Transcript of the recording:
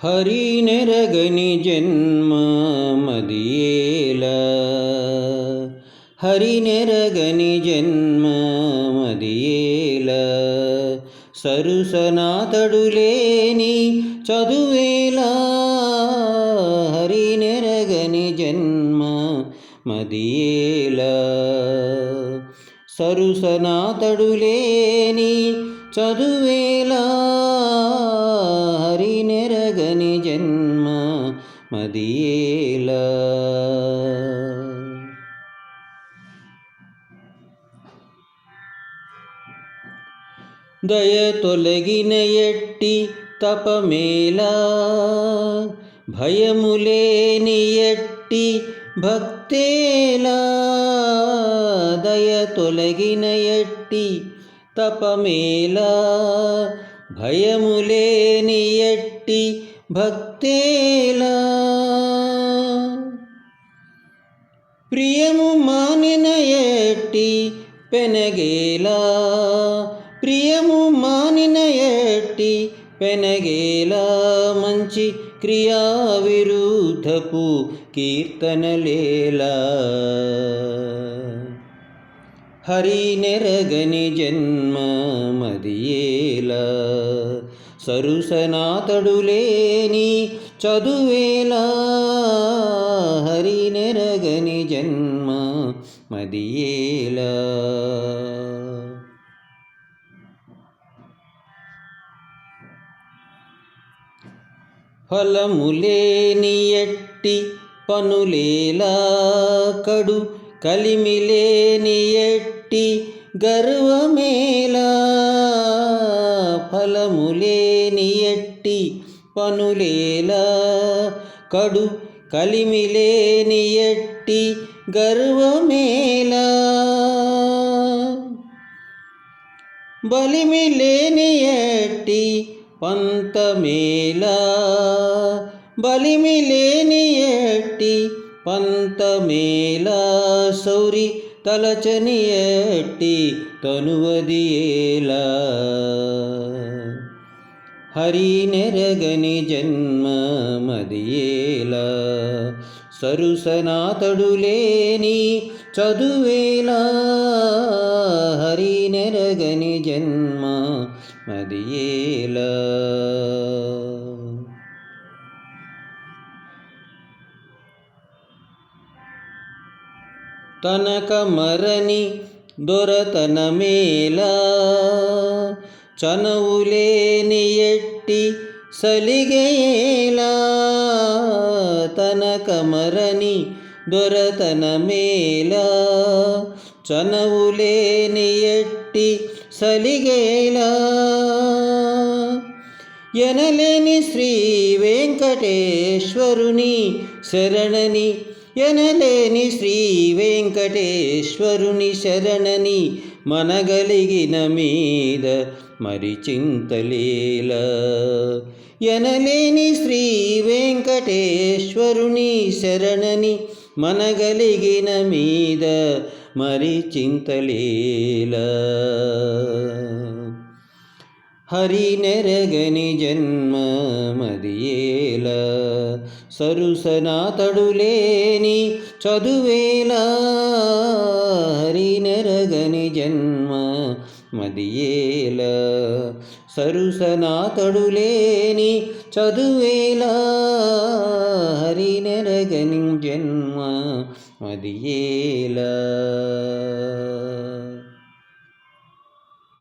హరి నెరగని జన్మ మదియేలా, హరి నెరగని జన్మ మదియేలా, సరుసనాతడు లేని చదువేలా, హరి నెరగని జన్మ మదియేలా, సరుసనాతడు లేని చదువేలా, హరి నెరగని జన్మ మదియేలా. దయ తొలగిన ఎట్టి తపమేలా, భయములేని ఎట్టి భక్తేలా, దయ తొలగిన ఎట్టి తపమేలా, భయములేని ఎట్టి భక్తేలా, ప్రియము మానిన ఎట్టి పెనగేలా, ప్రియము మానిన ఎట్టి పెనగేలా, మంచి క్రియా విరుద్ధపు కీర్తనలేలా, హరి నెరగని జన్మ మదియేలా, సరుసనాతడు లేని చదువేలా, హరి నెరగని జన్మ మదియేలా. ఫలములేని ఎట్టి పనులేలా, కడు కలిమిలేని ఎట్టి గర్వమేలా, ఫలములేని ఎట్టి పనులేలా, కడు కలిమిలేని ఎట్టి గర్వమేలా, బలిమిలేని ఎట్టి పంతమేలా, బలిమిలేని ఎట్టి పంతమేలా, సౌరి తలచని ఎట్టి తనువదియేలా, హరి నెరగని జన్మ మదియేలా, సరుసనాతడు లేని చదువేలా, హరి నెరగని జన్మ మదియేలా. తనకమరని దొరతనమేలా, చనువులేని ఎట్టి సలిగేలా, తనకమరని దొరతనమేలా, చనువులేని ఎట్టి సలిగేలా, ఎనలేని శ్రీ వెంకటేశ్వరుని శరణని, ఎనలేని శ్రీ వెంకటేశ్వరుని శరణని, మనగలిగిన మీద మరి చింతలేలా, ఎనలేని శ్రీ వెంకటేశ్వరుని శరణని, మనగలిగిన మీద మరి చింతలేలా, హరి నెరగని జన్మ మదియేలా, సరుసనాతడు లేని చదువేలా, హరి నెరగని జన్మ మదియేలా, సరుసనాతడు లేని చదువేలా, హరి నెరగని జన్మ మదియేలా.